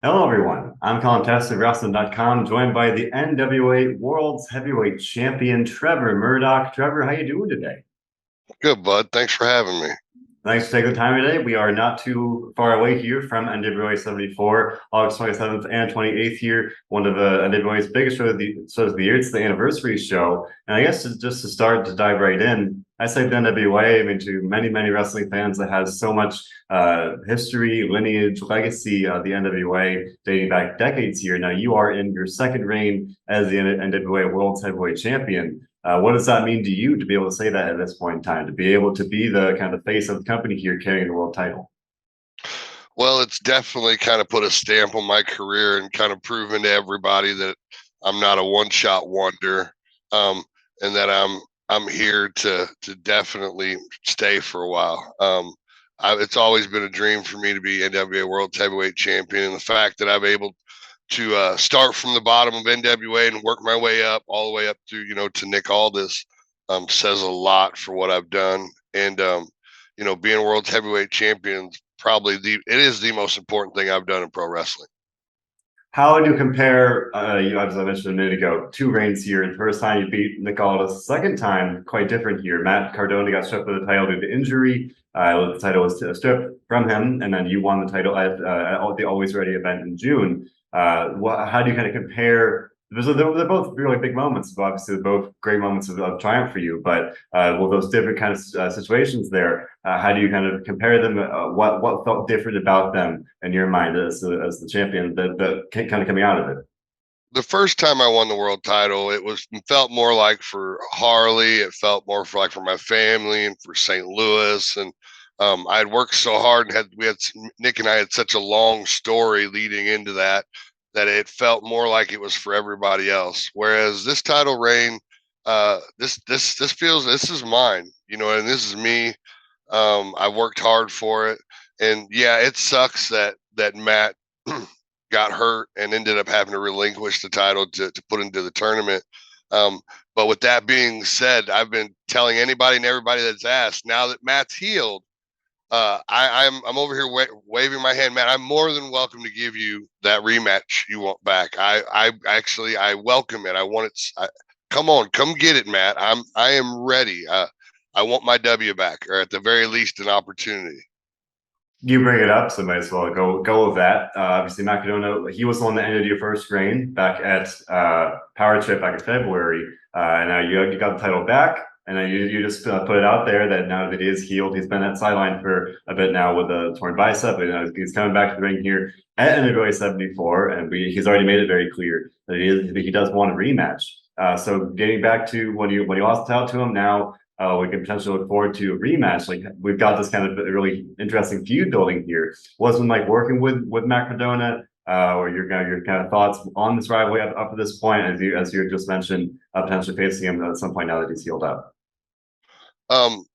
Hello, everyone. I'm Colin Tessier of WrestleZone.com, joined by the NWA World's Heavyweight Champion, Trevor Murdoch. Trevor, how you doing today? Good, bud. Thanks for having me. Thanks for taking the time today. We are not too far away here from NWA 74, August 27th and 28th here, one of NWA's biggest shows of the year. It's the anniversary show. And I guess just to start to dive right in, I say the NWA, I mean, to many, many wrestling fans that has so much history, lineage, legacy of the NWA dating back decades here. Now, you are in your second reign as the NWA World's Heavyweight Champion. What does that mean to you to be able to say that at this point in time, to be able to be the kind of face of the company here carrying the world title? Well, it's definitely kind of put a stamp on my career and kind of proven to everybody that I'm not a one-shot wonder, and that I'm here to definitely stay for a while. It's always been a dream for me to be NWA World Heavyweight Champion, and the fact that I'm able to start from the bottom of NWA and work my way up all the way up to to Nick Aldis says a lot for what I've done. And being world heavyweight champion probably it is the most important thing I've done in pro wrestling. How would you compare, as I mentioned a minute ago, two reigns here? The first time you beat Nick Aldis, the second time, quite different here. Matt Cardona got stripped of the title due to injury. The title was stripped from him, and then you won the title at the Always Ready event in June. How do you kind of compare? They're both really big moments. But obviously, they're both great moments of triumph for you. But with those different kind of situations there, how do you kind of compare them? What felt different about them in your mind as the champion that kind of coming out of it? The first time I won the world title, it felt more like for Harley. It felt more for my family and for St. Louis. And I had worked so hard and Nick and I had such a long story leading into that it felt more like it was for everybody else. Whereas this title reign, this is mine, and this is me. I worked hard for it, and yeah, it sucks that Matt got hurt and ended up having to relinquish the title to put into the tournament. But with that being said, I've been telling anybody and everybody that's asked, now that Matt's healed, I'm over here waving my hand, Matt. I'm more than welcome to give you that rematch you want back. I welcome it. I want it. Come on, come get it, Matt. I am ready. I want my W back, or at the very least, an opportunity. You bring it up, so might as well go with that. Obviously, Matt Cardona, he was the one that ended your first reign back at Power Trip back in February, and now you got the title back. And then you just put it out there that now that he is healed, he's been at sideline for a bit now with a torn bicep. And he's coming back to the ring here at NWA 74, and he's already made it very clear that he does want a rematch. So getting back to when you lost out to him, now we can potentially look forward to a rematch. Like we've got this kind of really interesting feud building here. Wasn't like working with Matt Cardona, or your kind of thoughts on this rivalry up to this point, as you just mentioned, potentially facing him at some point now that he's healed up.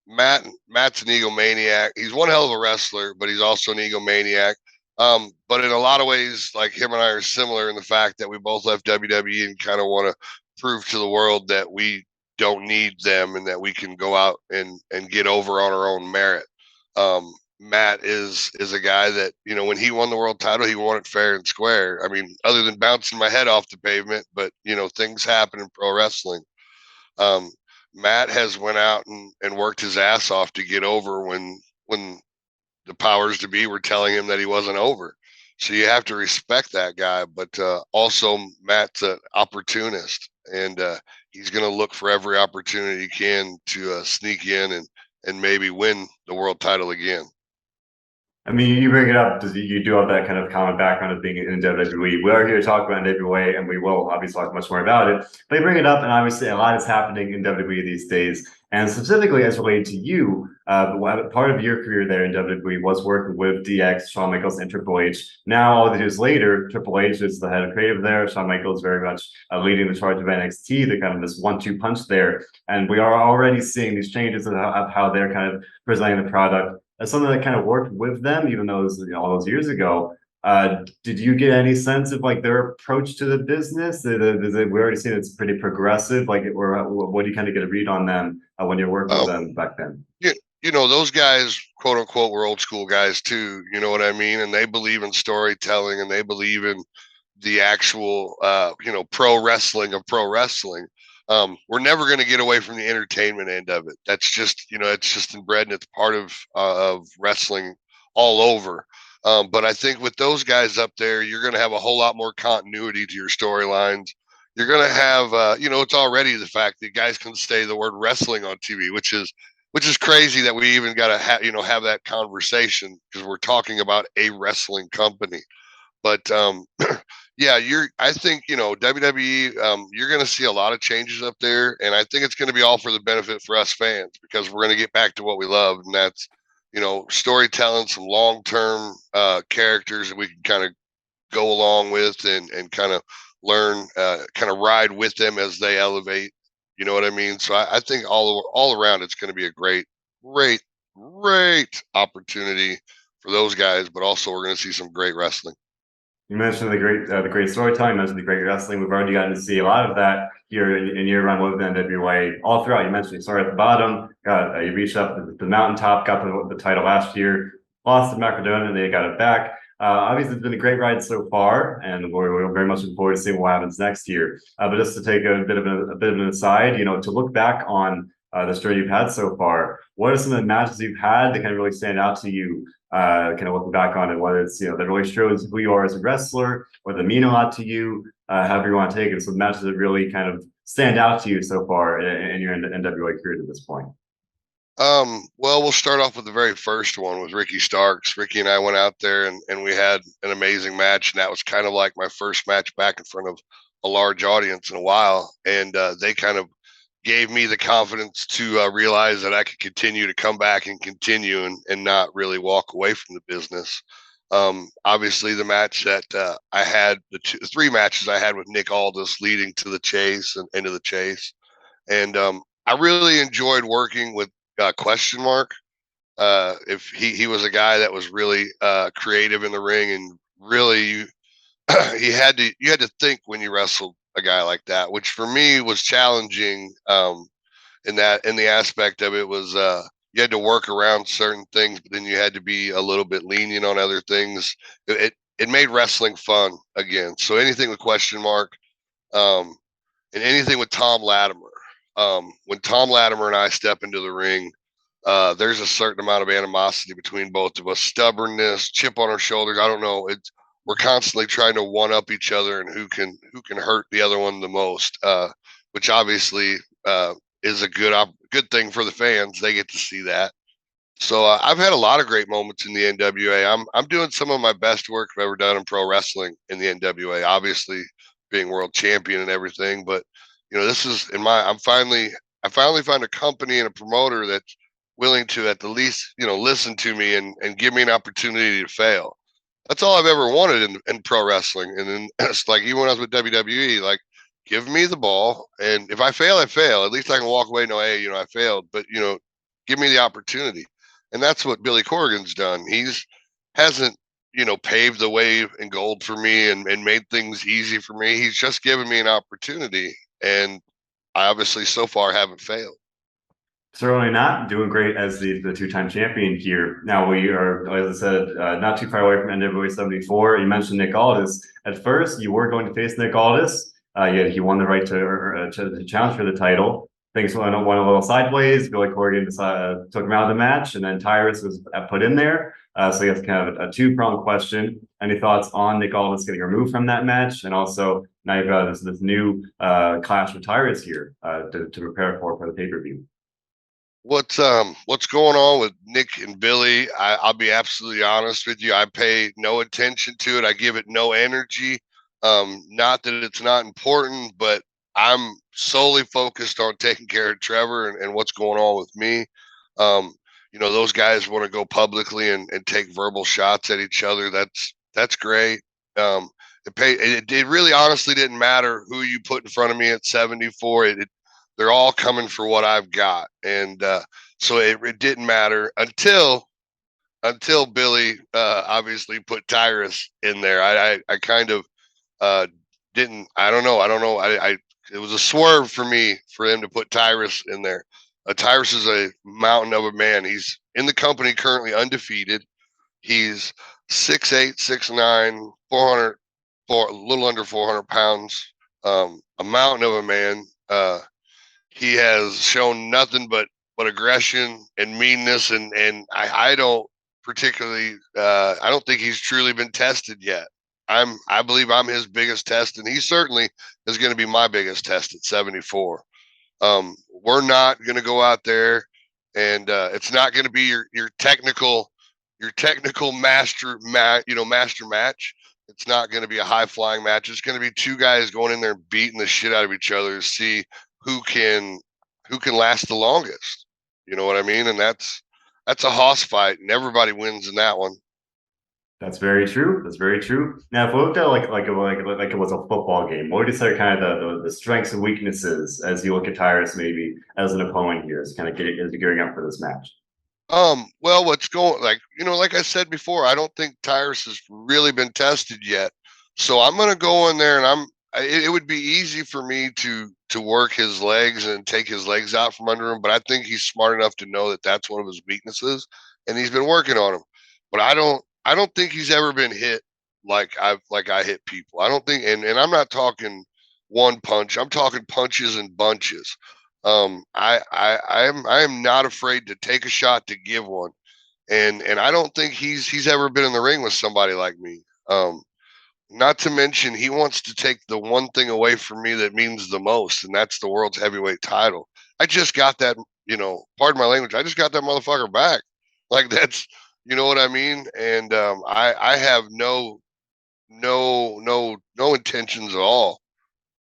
Matt's an egomaniac. He's one hell of a wrestler, but he's also an egomaniac. But in a lot of ways, like him and I are similar in the fact that we both left WWE and kind of want to prove to the world that we don't need them and that we can go out and get over on our own merit. Matt is a guy that, when he won the world title, he won it fair and square. I mean, other than bouncing my head off the pavement, but things happen in pro wrestling. Um, Matt has went out and worked his ass off to get over when the powers to be were telling him that he wasn't over. So you have to respect that guy. But also, Matt's an opportunist, and he's going to look for every opportunity he can to sneak in and maybe win the world title again. I mean, you bring it up because you do have that kind of common background of being in WWE. We are here to talk about NWA, and we will obviously talk much more about it. But you bring it up, and obviously a lot is happening in WWE these days. And specifically as related to you, part of your career there in WWE was working with DX, Shawn Michaels, and Triple H. Now, all the years later, Triple H is the head of creative there. Shawn Michaels very much leading the charge of NXT, the kind of this 1-2 punch there. And we are already seeing these changes of how they're kind of presenting the product as something that kind of worked with them, even though it was all those years ago. Did you get any sense of like their approach to the business? We already seen it's pretty progressive. Like, or what do you kind of get a read on them when you're working with them back then? Yeah, those guys, quote unquote, were old school guys too. You know what I mean? And they believe in storytelling, and they believe in the actual, pro wrestling of pro wrestling. We're never going to get away from the entertainment end of it. That's just, it's just inbred, and it's part of wrestling all over. But I think with those guys up there, you're going to have a whole lot more continuity to your storylines. You're going to have, it's already the fact that guys can say the word wrestling on TV, which is crazy that we even got to have that conversation, because we're talking about a wrestling company. But yeah, I think, WWE, you're going to see a lot of changes up there, and I think it's going to be all for the benefit for us fans, because we're going to get back to what we love, and that's, storytelling, some long-term characters that we can kind of go along with, and kind of learn, kind of ride with them as they elevate. You know what I mean? So I think all around, it's going to be a great, great, great opportunity for those guys, but also we're going to see some great wrestling. You mentioned the great storytelling. You mentioned the great wrestling. We've already gotten to see a lot of that here in your run with the NWA all throughout. You mentioned you started at the bottom, you reached up to the mountaintop, got the title last year, lost to Matt Cardona, and they got it back. Obviously, it's been a great ride so far, and we're very much looking forward to seeing what happens next year. But just to take a bit of an aside, to look back on this journey you've had so far, what are some of the matches you've had that kind of really stand out to you? Kind of looking back on it, whether it's that really shows who you are as a wrestler, or that mean a lot to you, however you want to take it. So the matches that really kind of stand out to you so far in your NWA career at this point. Well, we'll start off with the very first one with Ricky Starks. Ricky and I went out there, and we had an amazing match, and that was kind of like my first match back in front of a large audience in a while. And they kind of gave me the confidence to realize that I could continue to come back and continue, and not really walk away from the business. Obviously, the match that I had, the three matches I had with Nick Aldis leading to the chase and into the chase. And I really enjoyed working with Question Mark. If he was a guy that was really creative in the ring, and really you had to think when you wrestled a guy like that, which for me was challenging. In the aspect of it was, you had to work around certain things, but then you had to be a little bit lenient on other things. It made wrestling fun again. So anything with Question Mark, and anything with Tom Latimer. When Tom Latimer and I step into the ring, there's a certain amount of animosity between both of us, stubbornness, chip on our shoulders. I don't know. We're constantly trying to one up each other, and who can hurt the other one the most, which obviously is a good thing for the fans. They get to see that. So I've had a lot of great moments in the NWA. I'm doing some of my best work I've ever done in pro wrestling in the NWA. Obviously, being world champion and everything, but this is I finally found a company and a promoter that's willing to at the least listen to me, and give me an opportunity to fail. That's all I've ever wanted in pro wrestling. And then it's like, even when I was with WWE, like, give me the ball, and if I fail, I fail. At least I can walk away and know, hey, I failed. But give me the opportunity. And that's what Billy Corgan's done. Hasn't paved the way in gold for me, and made things easy for me. He's just given me an opportunity, and I obviously so far haven't failed. Certainly not doing great as the two-time champion here. Now we are, as I said, not too far away from NWA 74. You mentioned Nick Aldis. At first, you were going to face Nick Aldis, yet he won the right to challenge for the title. Things went a little sideways. Billy Corgan took him out of the match, and then Tyrus was put in there. So that's kind of a two-pronged question. Any thoughts on Nick Aldis getting removed from that match? And also, now you've got this new clash with Tyrus here to prepare for the pay-per-view. What's going on with Nick and Billy? I'll be absolutely honest with you. I pay no attention to it. I give it no energy. Not that it's not important, but I'm solely focused on taking care of Trevor, and what's going on with me. Those guys want to go publicly and take verbal shots at each other. That's great. It really honestly didn't matter who you put in front of me at 74. They're all coming for what I've got. And so it didn't matter until Billy obviously put Tyrus in there. I kind of didn't. I don't know. It was a swerve for me for him to put Tyrus in there. Tyrus is a mountain of a man. He's in the company currently undefeated. He's 6'8", 6'9", 400, a little under 400 pounds. A mountain of a man. He has shown nothing but aggression and meanness, and I don't particularly I don't think he's truly been tested yet. I believe I'm his biggest test, and he certainly is going to be my biggest test at 74. We're not going to go out there, and it's not going to be your technical master match. It's not going to be a high flying match. It's going to be two guys going in there beating the shit out of each other to see who can last the longest. You know what I mean? And that's a hoss fight, and everybody wins in that one. That's very true. That's very true. Now, if we looked at like it was a football game, what would you say are kind of the strengths and weaknesses as you look at Tyrus maybe as an opponent here, as kind of gearing up for this match? Well, what's going like I said before, I don't think Tyrus has really been tested yet. So I'm gonna go in there, and it would be easy for me to work his legs and take his legs out from under him, but I think he's smart enough to know that that's one of his weaknesses, and he's been working on him. But I don't think he's ever been hit like I hit people. I don't think, and I'm not talking one punch. I'm talking punches and bunches. I am not afraid to take a shot to give one, and I don't think he's ever been in the ring with somebody like me. Not to mention he wants to take the one thing away from me that means the most, and that's the world's heavyweight title. I just got that, pardon my language. I just got that motherfucker back. Like that's, you know what I mean? And I have no intentions at all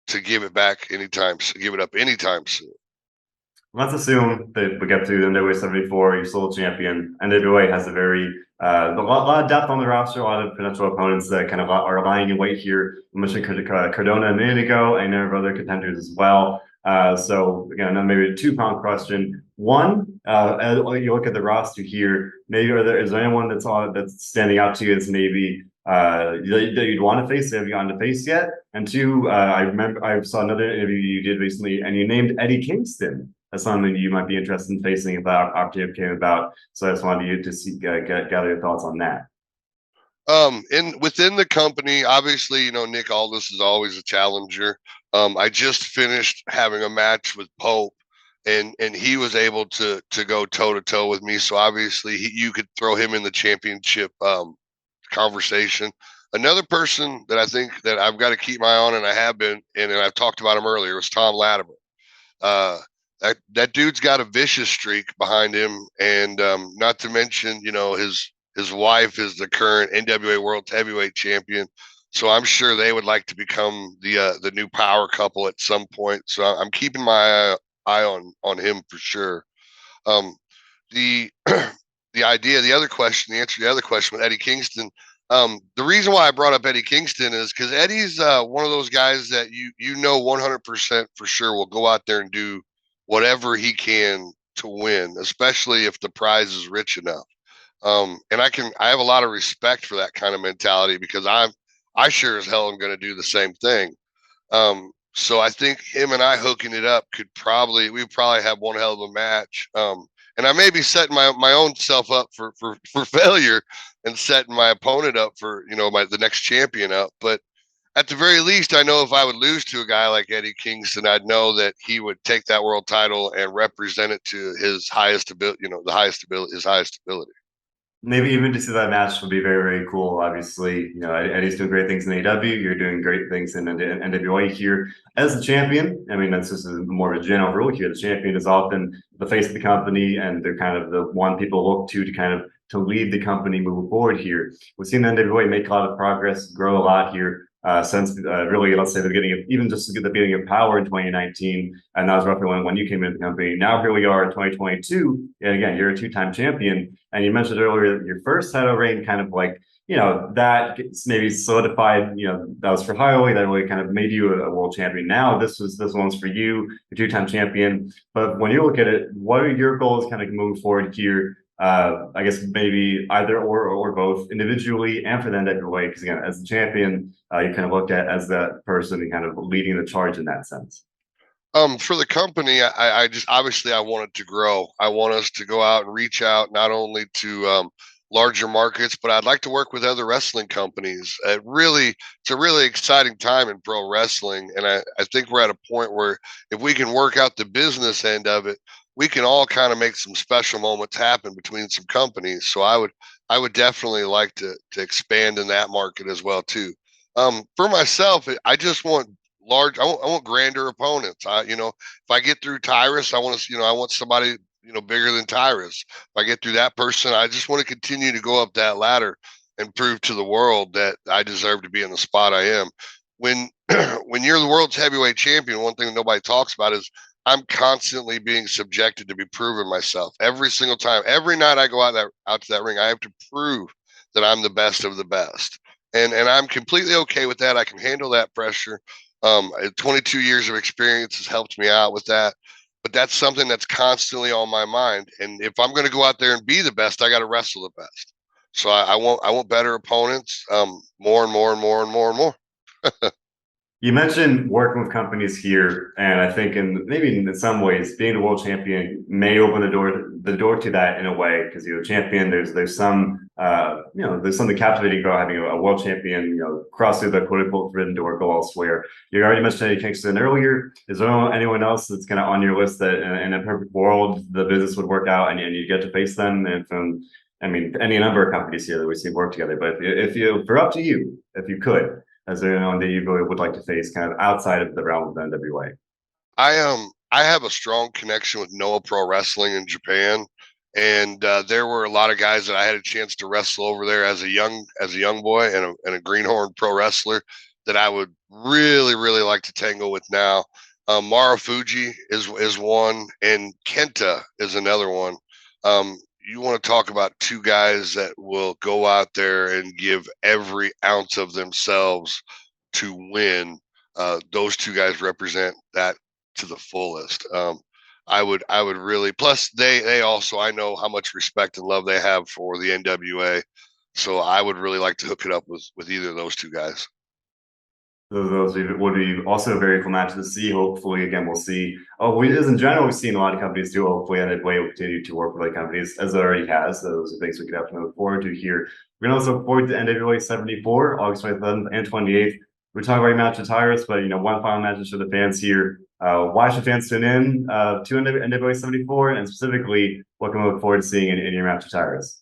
to give it back anytime, give it up anytime soon. Let's assume that we get to the NWA 74, you're still a champion. NWA has a very a lot of depth on the roster, a lot of potential opponents that kind of are lying in wait here. I mentioned Cardona a minute ago, and there are other contenders as well. So again, maybe a two-pound question. One, as you look at the roster here, maybe is there anyone that's standing out to you as maybe that you'd want to face that have you gotten to face yet? And two, I remember I saw another interview you did recently, and you named Eddie Kingston. That's something you might be interested in facing if that opportunity came about. So I just wanted you to see, gather your thoughts on that. Within the company, obviously, Nick Aldis is always a challenger. I just finished having a match with Pope, and he was able to go toe to toe with me. So obviously, you could throw him in the championship conversation. Another person that I think that I've got to keep my eye on, and I have been, and I've talked about him earlier, was Tom Latimer. That dude's got a vicious streak behind him, and not to mention, his wife is the current NWA World Heavyweight Champion, so I'm sure they would like to become the new power couple at some point. So I'm keeping my eye on him for sure. The the answer to the other question with Eddie Kingston. The reason why I brought up Eddie Kingston is because Eddie's one of those guys that 100% for sure will go out there and do whatever he can to win, especially if the prize is rich enough. And I have a lot of respect for that kind of mentality because I sure as hell am going to do the same thing. So I think him and I hooking it up we probably have one hell of a match. And I may be setting my own self up for failure and setting my opponent up for, the next champion up. But at the very least, I know if I would lose to a guy like Eddie Kingston, I'd know that he would take that world title and represent it to his highest ability, his highest ability. Maybe even to see that match would be very, very cool. Obviously, Eddie's doing great things in AEW. You're doing great things in NWA here as the champion. I mean, that's just more of a general rule here. The champion is often the face of the company, and they're kind of the one people look to kind of to lead the company moving forward here. We've seen the NWA make a lot of progress, grow a lot here. Since really, let's say the beginning of even just the beginning of Power in 2019, and that was roughly when you came into the company. Now here we are in 2022, and again, you're a two-time champion. And you mentioned earlier that your first title reign kind of like, that maybe solidified, that was for Highway, that really kind of made you a world champion. Now this one's for you, a two-time champion. But when you look at it, what are your goals kind of moving forward here? I guess maybe either or both individually and for the NWA, because again, as the champion, you kind of looked at as that person and kind of leading the charge in that sense. For the company, I just obviously I want it to grow. I want us to go out and reach out not only to larger markets, but I'd like to work with other wrestling companies. It's a really exciting time in pro wrestling, and I think we're at a point where if we can work out the business end of it, we can all kind of make some special moments happen between some companies. So I would definitely like to expand in that market as well too. For myself, I just want I want grander opponents. If I get through Tyrus, I want somebody, bigger than Tyrus. If I get through that person, I just want to continue to go up that ladder and prove to the world that I deserve to be in the spot I am. When when you're the world's heavyweight champion, one thing that nobody talks about is I'm constantly being subjected to be proving myself every single time. Every night I go out to that ring, I have to prove that I'm the best of the best. And I'm completely okay with that. I can handle that pressure. 22 years of experience has helped me out with that, but that's something that's constantly on my mind. And if I'm going to go out there and be the best, I got to wrestle the best. So I want better opponents, more and more and more and more and more. You mentioned working with companies here, and I think maybe in some ways, being a world champion may open the door to that in a way, because you're a champion. There's some there's something captivating about having a world champion cross through the quote unquote forbidden door, go elsewhere. You already mentioned Eddie Kingston earlier. Is there anyone else that's kind of on your list that in a perfect world the business would work out and you get to face them? And from I mean, any number of companies here that we see work together. But if for up to you, if you could. Is there anyone that you really would like to face kind of outside of the realm of the NWA? I have a strong connection with Noah Pro Wrestling in Japan, and there were a lot of guys that I had a chance to wrestle over there as a young boy and a greenhorn pro wrestler that I would really like to tangle with now. Marufuji is one, and Kenta is another one. You want to talk about two guys that will go out there and give every ounce of themselves to win. Those two guys represent that to the fullest. I would really, plus they also, I know how much respect and love they have for the NWA. So I would really like to hook it up with either of those two guys. Those would be also a very cool match to see. Hopefully, again, we'll see. Oh, as in general, we've seen a lot of companies do. Hopefully, NWA will continue to work with other companies as it already has. So those are things we could definitely look forward to here. We're going to also look forward to NWA 74, August 27th and 28th. We're talking about rematch of Tyrus, but one final message for the fans here. Why should fans tune in to NWA 74, and specifically, what can we look forward to seeing in your match of Tyrus?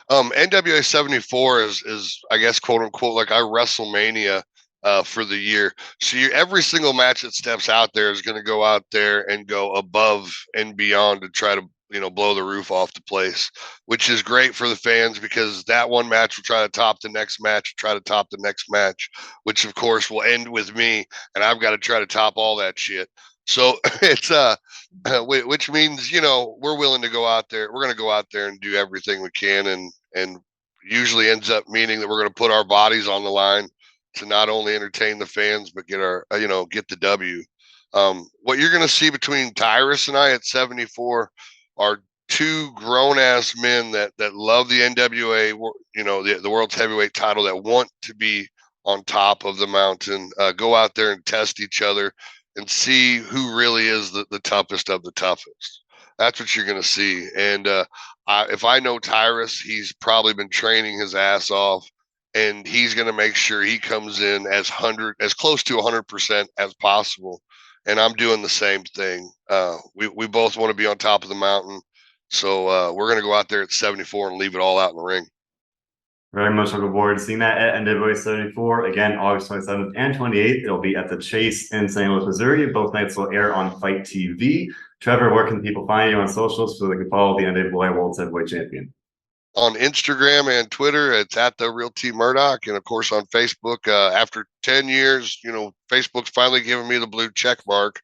NWA 74 is I guess quote unquote like our WrestleMania for the year. So every single match that steps out there is going to go out there and go above and beyond to try to blow the roof off the place, which is great for the fans because that one match will try to top the next match, which of course will end with me, and I've got to try to top all that shit. So it's which means we're willing to go out there. We're going to go out there and do everything we can, and usually ends up meaning that we're going to put our bodies on the line to not only entertain the fans but get our get the W. What you're going to see between Tyrus and I at 74 are two grown ass men that love the NWA, the world's heavyweight title, that want to be on top of the mountain, go out there and test each other and see who really is the toughest of the toughest. That's what you're going to see. And if I know Tyrus, he's probably been training his ass off, and he's going to make sure he comes in as close to 100% as possible. And I'm doing the same thing. We both want to be on top of the mountain, so we're going to go out there at 74 and leave it all out in the ring. Very much looking forward to seeing that at NWA 74. Again, August 27th and 28th. It'll be at the Chase in St. Louis, Missouri. Both nights will air on Fight TV. Trevor, where can people find you on socials so they can follow the NWA World Heavyweight Champion? On Instagram and Twitter, it's at the Real T Murdoch, and of course on Facebook. After 10 years, Facebook's finally given me the blue check mark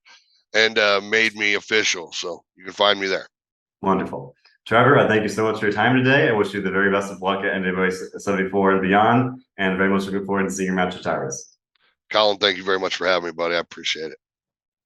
and made me official. So you can find me there. Wonderful. Trevor, I thank you so much for your time today. I wish you the very best of luck at NWA 74 and beyond, and very much looking forward to seeing your match with Tyrus. Colin, thank you very much for having me, buddy. I appreciate it.